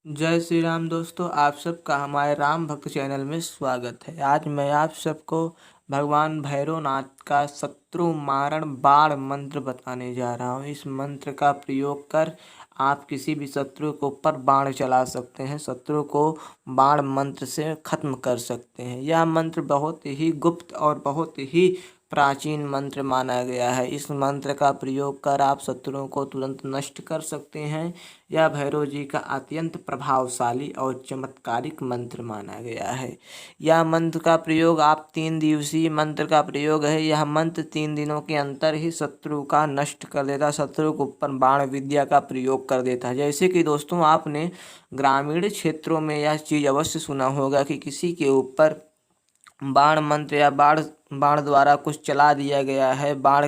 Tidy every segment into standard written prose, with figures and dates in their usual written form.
जय श्री राम दोस्तों, आप सबका हमारे राम भक्त चैनल में स्वागत है। आज मैं आप सबको भगवान भैरवनाथ का शत्रु मारण बाण मंत्र बताने जा रहा हूँ। इस मंत्र का प्रयोग कर आप किसी भी शत्रु के ऊपर बाण चला सकते हैं, शत्रु को बाण मंत्र से खत्म कर सकते हैं। यह मंत्र बहुत ही गुप्त और बहुत ही प्राचीन मंत्र माना गया है। इस मंत्र का प्रयोग कर आप शत्रुओं को तुरंत नष्ट कर सकते हैं। यह भैरव जी का अत्यंत प्रभावशाली और चमत्कारिक मंत्र माना गया है। यह मंत्र का प्रयोग आप 3 दिवसीय मंत्र का प्रयोग है। यह मंत्र 3 दिनों के अंतर ही शत्रु का नष्ट कर देता, शत्रु के ऊपर बाण विद्या का प्रयोग कर देता है। जैसे कि दोस्तों, आपने ग्रामीण क्षेत्रों में यह चीज़ अवश्य सुना होगा कि किसी के ऊपर बाण मंत्र या बाण द्वारा कुछ चला दिया गया है, बाण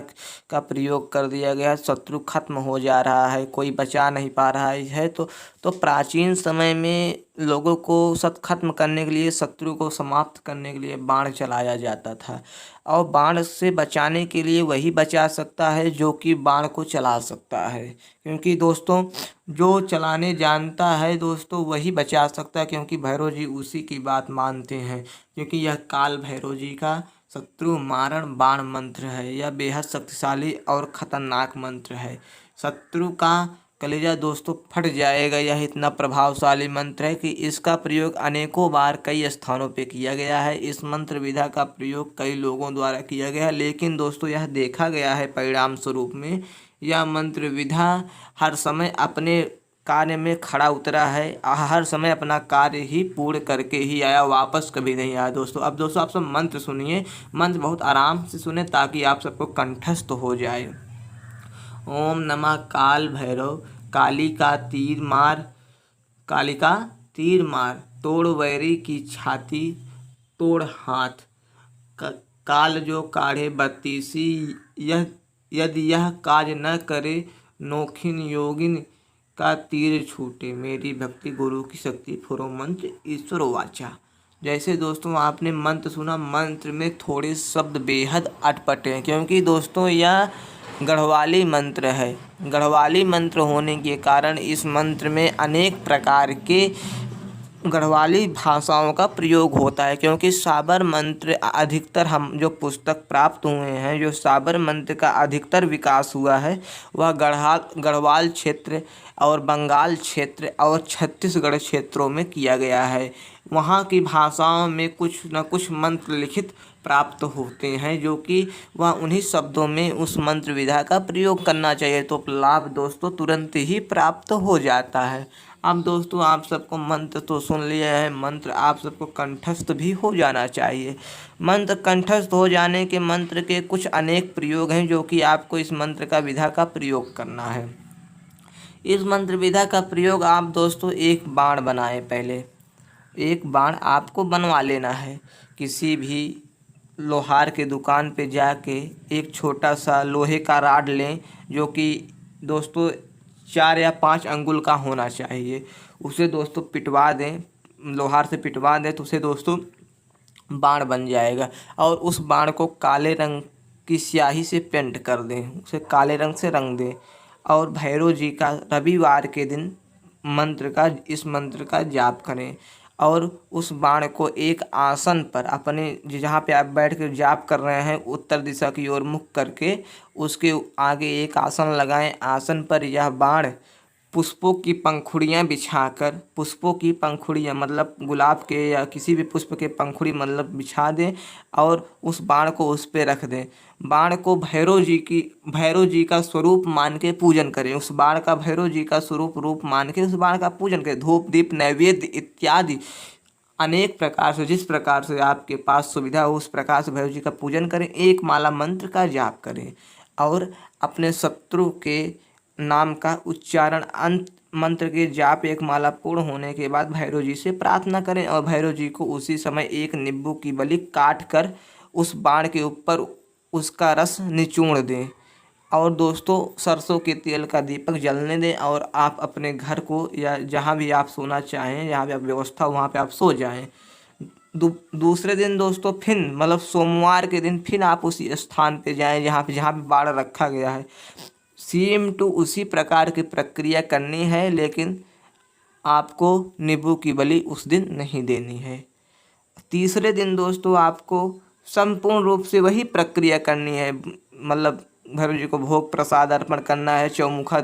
का प्रयोग कर दिया गया, शत्रु खत्म हो जा रहा है, कोई बचा नहीं पा रहा है। तो प्राचीन समय में लोगों को खत्म करने के लिए, शत्रु को समाप्त करने के लिए बाण चलाया जाता था। और बाण से बचाने के लिए वही बचा सकता है जो कि बाण को चला सकता है, क्योंकि दोस्तों जो चलाने जानता है दोस्तों वही बचा सकता है, क्योंकि भैरव जी उसी की बात मानते हैं। क्योंकि यह काल भैरव जी का शत्रु मारण बाण मंत्र है। यह बेहद शक्तिशाली और खतरनाक मंत्र है। शत्रु का कलेजा दोस्तों फट जाएगा। यह इतना प्रभावशाली मंत्र है कि इसका प्रयोग अनेकों बार कई स्थानों पे किया गया है। इस मंत्र विधा का प्रयोग कई लोगों द्वारा किया गया है, लेकिन दोस्तों यह देखा गया है परिणाम स्वरूप में यह मंत्र विधा हर समय अपने कार्य में खड़ा उतरा है, हर समय अपना कार्य ही पूर्ण करके ही आया, वापस कभी नहीं आया दोस्तों। अब दोस्तों आप सब मंत्र सुनिए, मंत्र बहुत आराम से सुने ताकि आप सबको कंठस्थ हो जाए। ओम नमः काल भैरव, कालिका तीर मार, तोड़ वैरी की छाती, तोड़ हाथ, काल जो काढ़े बत्तीसी, यदि यह काज न करे, नोखिन योगिन का तीर छूटे, मेरी भक्ति गुरु की शक्ति फुरो मंत्र ईश्वर वाचा। जैसे दोस्तों आपने मंत्र सुना, मंत्र में थोड़े शब्द बेहद अटपटे हैं, क्योंकि दोस्तों यह गढ़वाली मंत्र है। गढ़वाली मंत्र होने के कारण इस मंत्र में अनेक प्रकार के गढ़वाली भाषाओं का प्रयोग होता है। क्योंकि साबर मंत्र अधिकतर हम जो पुस्तक प्राप्त हुए हैं, जो साबर मंत्र का अधिकतर विकास हुआ है वह गढ़वाल क्षेत्र और बंगाल क्षेत्र और छत्तीसगढ़ क्षेत्रों में किया गया है। वहाँ की भाषाओं में कुछ न कुछ मंत्र लिखित प्राप्त होते हैं, जो कि वह उन्हीं शब्दों में उस मंत्र विधा का प्रयोग करना चाहिए, तो लाभ दोस्तों तुरंत ही प्राप्त हो जाता है। अब दोस्तों आप सबको मंत्र तो सुन लिया है, मंत्र आप सबको कंठस्थ भी हो जाना चाहिए। मंत्र कंठस्थ हो जाने के मंत्र के कुछ अनेक प्रयोग हैं जो कि आपको इस मंत्र का विधा का प्रयोग करना है। इस मंत्र विधा का प्रयोग आप दोस्तों एक बाण बनाएं। पहले एक बाण आपको बनवा लेना है। किसी भी लोहार के दुकान पे जाके एक छोटा सा लोहे का राड लें, जो कि दोस्तों 4 या 5 अंगुल का होना चाहिए। उसे दोस्तों पिटवा दें, लोहार से पिटवा दें तो उसे दोस्तों बाण बन जाएगा। और उस बाण को काले रंग की स्याही से पेंट कर दें, उसे काले रंग से रंग दें। और भैरव जी का रविवार के दिन इस मंत्र का जाप करें। और उस बाण को एक आसन पर, अपने जहाँ पे आप बैठ कर जाप कर रहे हैं उत्तर दिशा की ओर मुख करके, उसके आगे एक आसन लगाएं। आसन पर यह बाण पुष्पों की पंखुड़ियाँ बिछाकर, पुष्पों की पंखुड़ियाँ मतलब गुलाब के या किसी भी पुष्प के पंखुड़ी मतलब बिछा दें और उस बाण को उस पर रख दें। बाण को भैरव जी का स्वरूप मान के पूजन करें। उस बाण का भैरव जी का रूप मान के उस बाण का पूजन करें। धूप दीप नैवेद्य इत्यादि अनेक प्रकार से, जिस प्रकार से आपके पास सुविधा हो उस प्रकार से भैरव जी का पूजन करें। एक माला मंत्र का जाप करें और अपने शत्रु के नाम का उच्चारण अंत मंत्र के जाप एक माला पूर्ण होने के बाद भैरव जी से प्रार्थना करें और भैरव जी को उसी समय एक नींबू की बलि काट कर उस बाण के ऊपर उसका रस निचोड़ दें। और दोस्तों सरसों के तेल का दीपक जलने दें और आप अपने घर को या जहाँ भी आप सोना चाहें, जहाँ भी आप व्यवस्था वहाँ पे आप सो जाएं। दूसरे दिन दोस्तों फिर मतलब सोमवार के दिन फिर आप उसी स्थान पे जाएं जहाँ पे बाण रखा गया है। सेम टू उसी प्रकार की प्रक्रिया करनी है, लेकिन आपको नींबू की बलि उस दिन नहीं देनी है। तीसरे दिन दोस्तों आपको संपूर्ण रूप से वही प्रक्रिया करनी है, मतलब भैरव जी को भोग प्रसाद अर्पण करना है, चौमुखा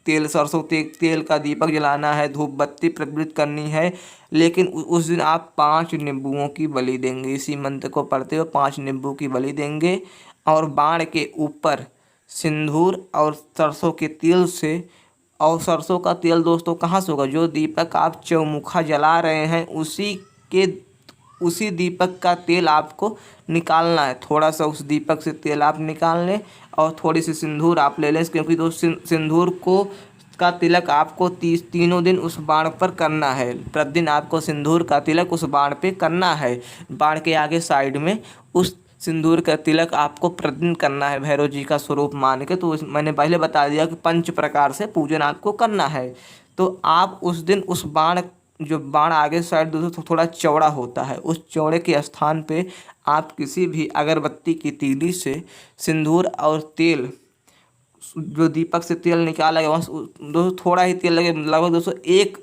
तेल सरसों तेल का दीपक जलाना है, धूप बत्ती प्रज्वलित करनी है। लेकिन उस दिन आप 5 नींबुओं की बलि देंगे। इसी मंत्र को पढ़ते हुए 5 नींबू की बलि देंगे और बाण के ऊपर सिंदूर और सरसों के तेल से, और सरसों का तेल दोस्तों कहाँ से होगा, जो दीपक आप चौमुखा जला रहे हैं उसी दीपक का तेल आपको निकालना है। थोड़ा सा उस दीपक से तेल आप निकाल लें और थोड़ी सी सिंदूर आप ले लें, क्योंकि तो सिंदूर को का तिलक आपको तीनों दिन उस बाण पर करना है। प्रतिदिन आपको सिंदूर का तिलक उस बाण पे करना है। बाण के आगे साइड में उस सिंदूर का तिलक आपको प्रतिदिन करना है, भैरव जी का स्वरूप मान के। तो मैंने पहले बता दिया कि 5 प्रकार से पूजन आपको करना है। तो आप उस दिन उस बाण, जो बाण आगे साइड दोस्तों थोड़ा चौड़ा होता है, उस चौड़े के स्थान पे आप किसी भी अगरबत्ती की तीली से सिंदूर और तेल, जो दीपक से तेल निकाला गया दोस्तों थोड़ा ही तेल लगे, लगभग दोस्तों एक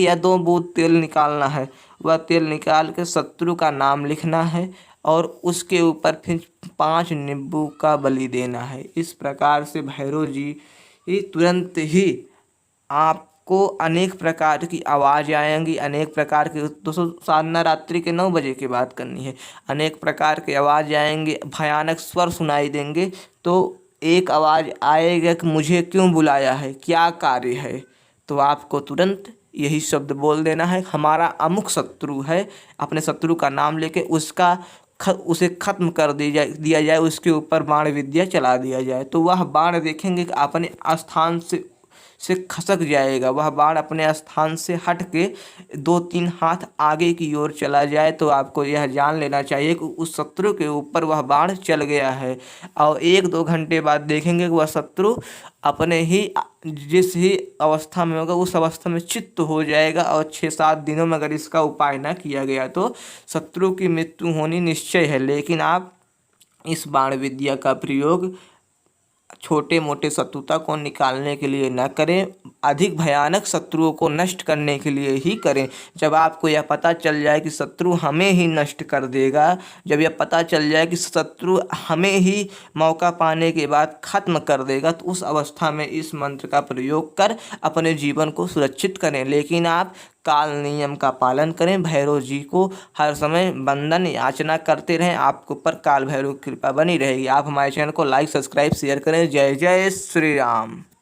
या 2 बूंद तेल निकालना है। वह तेल निकाल के शत्रु का नाम लिखना है और उसके ऊपर फिर 5 नींबू का बलि देना है। इस प्रकार से भैरव जी तुरंत ही आपको अनेक प्रकार की आवाज़ आएंगी, अनेक प्रकार के दोस्तों साधना रात्रि के 9 बजे की बात करनी है। अनेक प्रकार के आवाज़ आएंगे, भयानक स्वर सुनाई देंगे। तो एक आवाज़ आएगा कि मुझे क्यों बुलाया है, क्या कार्य है। तो आपको तुरंत यही शब्द बोल देना है, हमारा अमुक शत्रु है। अपने शत्रु का नाम लेके उसे खत्म कर दिया जाए, उसके ऊपर बाण विद्या चला दिया जाए। तो वह बाण देखेंगे कि अपने स्थान से खसक जाएगा। वह बाण अपने स्थान से हट के 2-3 हाथ आगे की ओर चला जाए। तो आपको यह जान लेना चाहिए कि उस शत्रु के ऊपर वह बाण चल गया है। और 1-2 घंटे बाद देखेंगे कि वह शत्रु अपने ही जिस ही अवस्था में होगा उस अवस्था में चित्त हो जाएगा। और 6-7 दिनों में अगर इसका उपाय ना किया गया तो शत्रु की मृत्यु होनी निश्चय है। लेकिन आप इस बाण विद्या का प्रयोग छोटे मोटे शत्रुता को निकालने के लिए न करें, अधिक भयानक शत्रुओं को नष्ट करने के लिए ही करें। जब आपको यह पता चल जाए कि शत्रु हमें ही नष्ट कर देगा, जब यह पता चल जाए कि शत्रु हमें ही मौका पाने के बाद खत्म कर देगा, तो उस अवस्था में इस मंत्र का प्रयोग कर अपने जीवन को सुरक्षित करें। लेकिन आप काल नियम का पालन करें, भैरव जी को हर समय वंदन याचना करते रहें, आपके ऊपर काल भैरव की कृपा बनी रहेगी। आप हमारे चैनल को लाइक, सब्सक्राइब, शेयर करें। जय जय श्री राम।